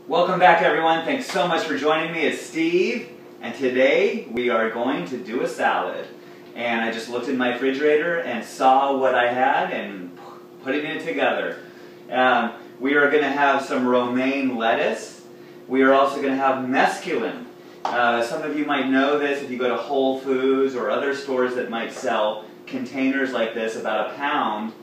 Welcome back, everyone. Thanks so much for joining me. It's Steve, and today we are going to do a salad. And I just looked in my refrigerator and saw what I had and putting it together. We are going to have some romaine lettuce. We are also going to have mesclun. Some of you might know this if you go to Whole Foods or other stores that might sell containers like this, about a pound,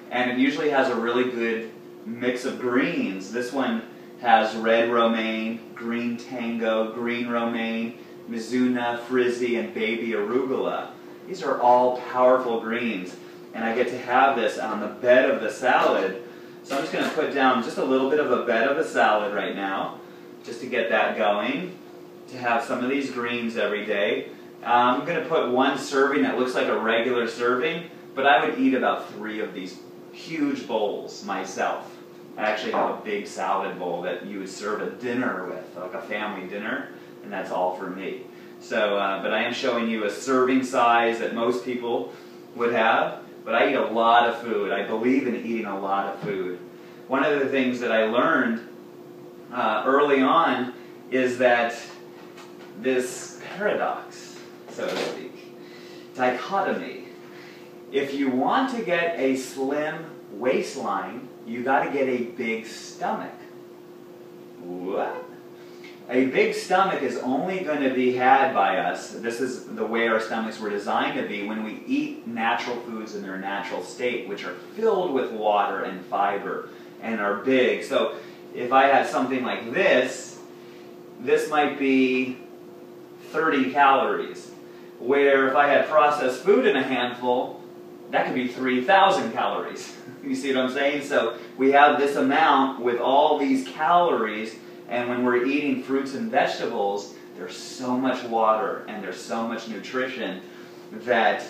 and it usually has a really good mix of greens. This one has red romaine, green tango, green romaine, mizuna, frizzy, and baby arugula. These are all powerful greens, and I get to have this on the bed of the salad. So I'm just going to put down just a little bit of a bed of a salad right now, just to get that going, to have some of these greens every day. I'm going to put one serving that looks like a regular serving, but I would eat about 3 of these huge bowls myself. I actually have a big salad bowl that you would serve a dinner with, like a family dinner, and that's all for me. So, but I am showing you a serving size that most people would have, but I eat a lot of food. I believe in eating a lot of food. One of the things that I learned early on is that this paradox, so to speak, dichotomy. If you want to get a slim waistline, you got to get a big stomach. What? A big stomach is only going to be had by us. This is the way our stomachs were designed to be when we eat natural foods in their natural state, which are filled with water and fiber and are big. So if I had something like this, this might be 30 calories. Where if I had processed food in a handful, that could be 3,000 calories. You see what I'm saying? So we have this amount with all these calories, and when we're eating fruits and vegetables, there's so much water and there's so much nutrition that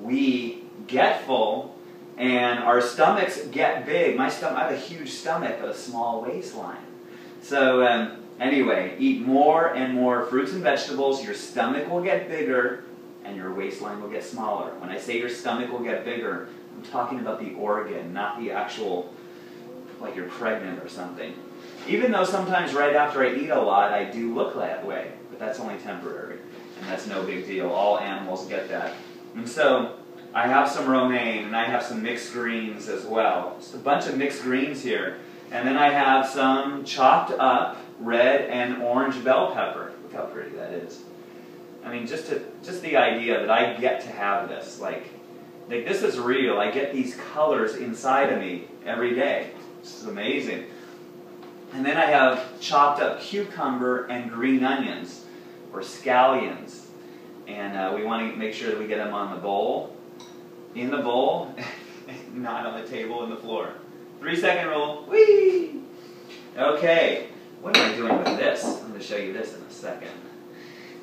we get full and our stomachs get big. I have a huge stomach but a small waistline. So anyway, eat more and more fruits and vegetables. Your stomach will get bigger and your waistline will get smaller. When I say your stomach will get bigger, I'm talking about the organ, not the actual, like you're pregnant or something. Even though sometimes right after I eat a lot, I do look that way, but that's only temporary, and that's no big deal. All animals get that. And so I have some romaine, and I have some mixed greens as well. Just a bunch of mixed greens here. And then I have some chopped up red and orange bell pepper. Look how pretty that is. I mean, just the idea that I get to have this, like this is real. I get these colors inside of me every day. This is amazing. And then I have chopped up cucumber and green onions, or scallions. And we want to make sure that we get them on the bowl, in the bowl, not on the table, and the floor. 3-second rule. Whee! Okay, what am I doing with this? I'm going to show you this in a second.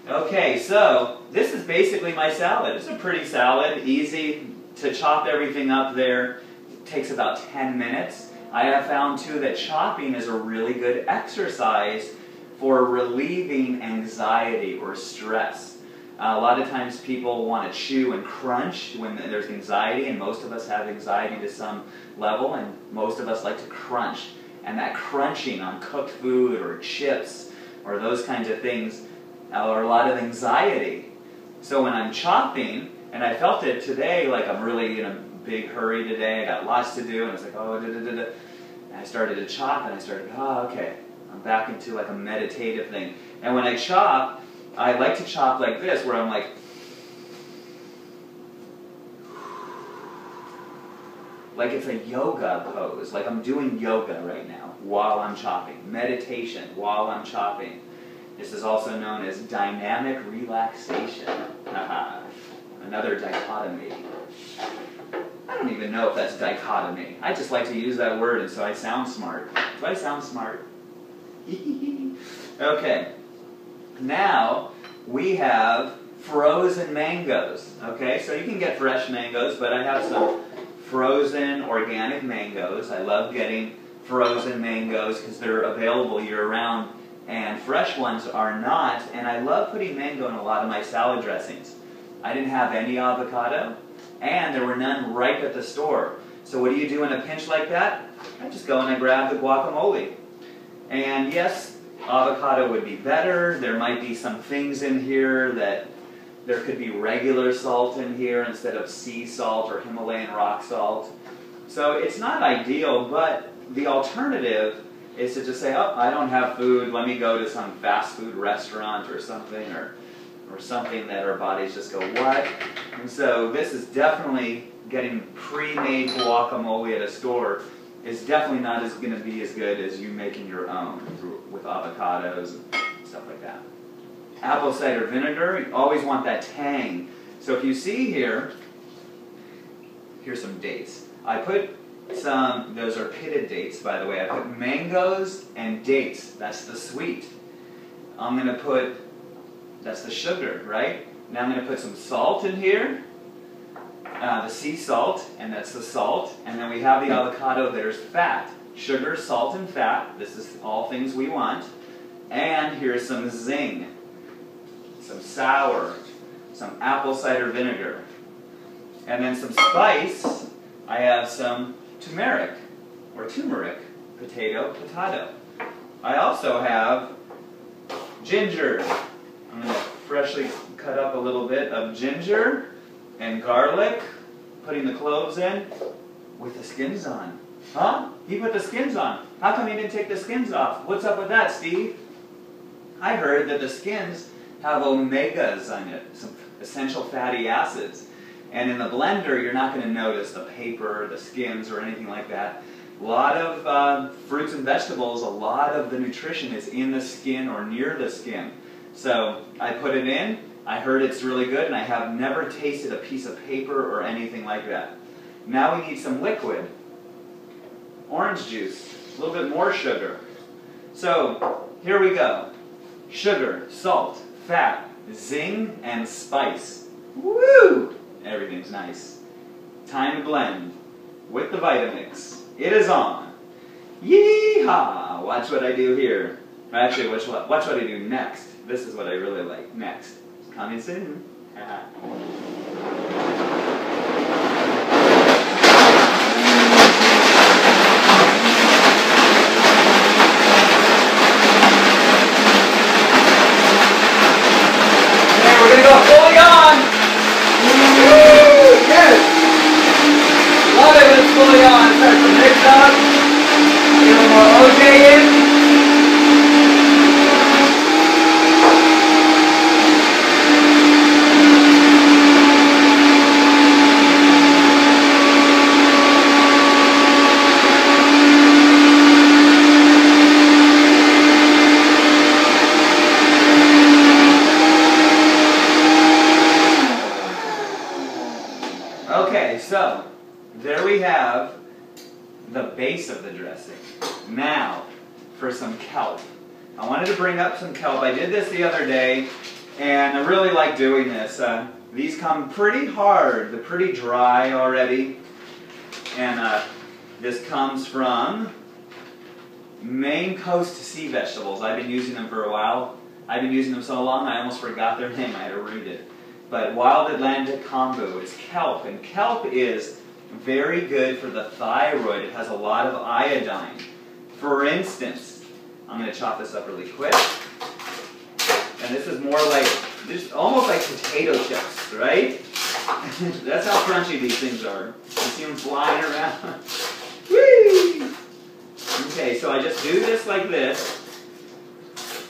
Okay, so this is basically my salad. It's a pretty salad, easy to chop everything up there. It takes about 10 minutes. I have found too that chopping is a really good exercise for relieving anxiety or stress. A lot of times people want to chew and crunch when there's anxiety, and most of us have anxiety to some level, and most of us like to crunch. And that crunching on cooked food or chips or those kinds of things or a lot of anxiety. So when I'm chopping, and I felt it today, like I'm really in a big hurry today, I got lots to do, and it's like, oh, and I started to chop, and I started, oh, okay, I'm back into like a meditative thing. And when I chop, I like to chop like this, where I'm like it's a yoga pose, like I'm doing yoga right now while I'm chopping, meditation while I'm chopping. This is also known as dynamic relaxation. Another dichotomy. I don't even know if that's dichotomy. I just like to use that word, and so I sound smart. Do I sound smart? Okay. Now we have frozen mangoes. Okay, so you can get fresh mangoes, but I have some frozen organic mangoes. I love getting frozen mangoes because they're available year-round. And fresh ones are not, and I love putting mango in a lot of my salad dressings. I didn't have any avocado, and there were none ripe at the store. So what do you do in a pinch like that? I just go and I grab the guacamole. And yes, avocado would be better. There might be some things in here that there could be regular salt in here instead of sea salt or Himalayan rock salt. So it's not ideal, but the alternative is to just say, oh, I don't have food, let me go to some fast food restaurant or something, or something that our bodies just go, what? And so this is definitely, getting pre-made guacamole at a store is definitely not going to be as good as you making your own with avocados and stuff like that. Apple cider vinegar, you always want that tang. So if you see here, here's some dates. I put some, those are pitted dates, by the way. I put mangoes and dates. That's the sweet. I'm going to put, that's the sugar, right? Now I'm going to put some salt in here, the sea salt, and that's the salt. And then we have the avocado, there's fat. Sugar, salt, and fat. This is all things we want. And here's some zing, some sour, some apple cider vinegar. And then some spice, I have some turmeric, or turmeric, potato. I also have ginger. I'm going to freshly cut up a little bit of ginger and garlic, putting the cloves in with the skins on. Huh? You put the skins on. How come you didn't take the skins off? What's up with that, Steve? I heard that the skins have omegas on it, some essential fatty acids. And in the blender, you're not going to notice the paper, the skins, or anything like that. A lot of fruits and vegetables, a lot of the nutrition is in the skin or near the skin. So I put it in, I heard it's really good, and I have never tasted a piece of paper or anything like that. Now we need some liquid. Orange juice, a little bit more sugar. So here we go. Sugar, salt, fat, zing, and spice. Woo! Everything's nice. Time to blend with the Vitamix. It is on. Yee-haw! Watch what I do here. Actually, watch what I do next. This is what I really like. Next. Coming soon. We're going to go fully on. Woo! Yes! Love it when it's fully on. Start to mix up. Get a little more OJ in. Okay, so there we have the base of the dressing. Now, for some kelp. I wanted to bring up some kelp. I did this the other day, and I really like doing this. These come pretty hard. They're pretty dry already. And this comes from Maine Coast Sea Vegetables. I've been using them for a while. I've been using them so long I almost forgot their name. I had to read it. But Wild Atlantic Kombu is kelp, and kelp is very good for the thyroid. It has a lot of iodine. For instance, I'm going to chop this up really quick. And this is more like, this almost like potato chips, right? That's how crunchy these things are. You see them flying around. Whee! Okay, so I just do this like this,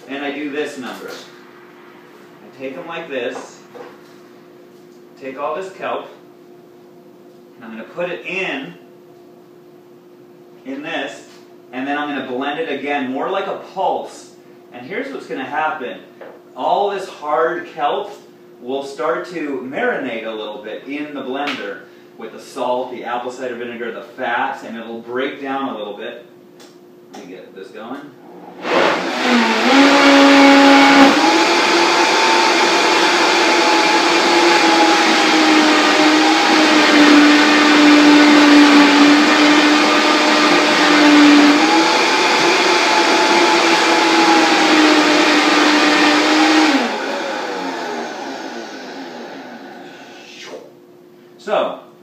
and I do this number. I take them like this. Take all this kelp, and I'm going to put it in this, and then I'm going to blend it again, more like a pulse. And here's what's going to happen. All this hard kelp will start to marinate a little bit in the blender with the salt, the apple cider vinegar, the fats, and it'll break down a little bit. Let me get this going.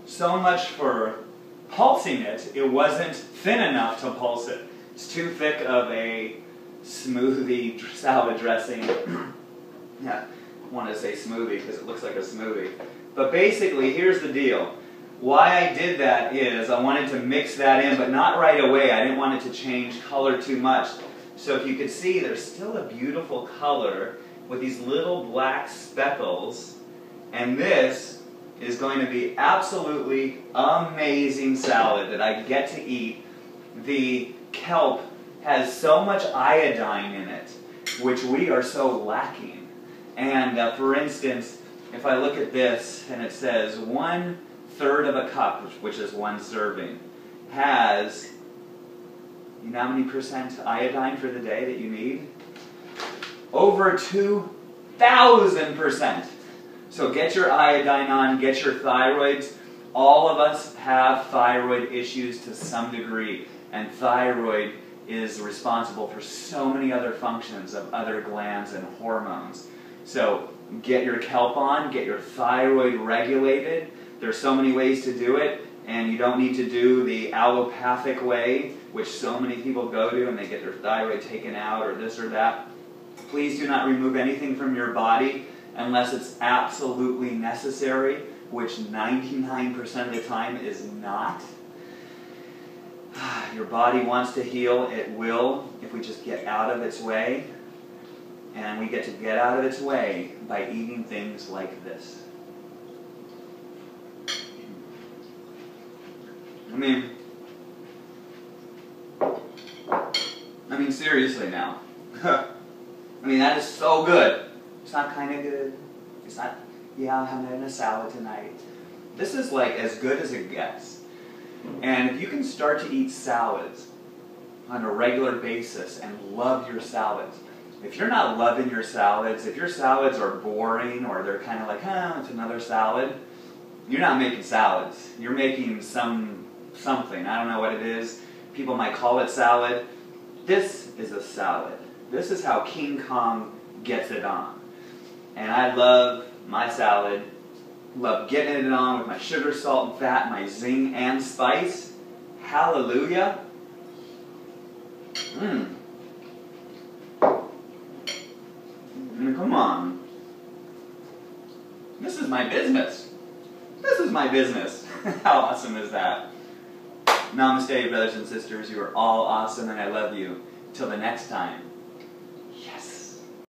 So much for pulsing it. It wasn't thin enough to pulse it. It's too thick of a smoothie salad dressing. Yeah, I want to say smoothie because it looks like a smoothie. But basically, here's the deal. Why I did that is I wanted to mix that in, but not right away. I didn't want it to change color too much. So if you could see, there's still a beautiful color with these little black speckles. And this is going to be absolutely amazing salad that I get to eat. The kelp has so much iodine in it, which we are so lacking. And for instance, if I look at this and it says 1/3 of a cup, which is 1 serving, has, you know how many percent iodine for the day that you need? Over 2,000%. So get your iodine on, get your thyroids. All of us have thyroid issues to some degree, and thyroid is responsible for so many other functions of other glands and hormones. So get your kelp on, get your thyroid regulated. There's so many ways to do it, and you don't need to do the allopathic way, which so many people go to and they get their thyroid taken out or this or that. Please do not remove anything from your body unless it's absolutely necessary, which 99% of the time is not. Your body wants to heal, it will, if we just get out of its way. And we get to get out of its way by eating things like this. I mean seriously now. I mean, that is so good. It's not kind of good. It's not, yeah, I'm having a salad tonight. This is like as good as it gets. And if you can start to eat salads on a regular basis and love your salads, if you're not loving your salads, if your salads are boring or they're kind of like, it's another salad, you're not making salads. You're making something. I don't know what it is. People might call it salad. This is a salad. This is how King Kong gets it on. And I love my salad. Love getting it on with my sugar, salt, and fat, my zing and spice. Hallelujah. I mean, come on. This is my business. This is my business. How awesome is that? Namaste, brothers and sisters. You are all awesome, and I love you. Till the next time.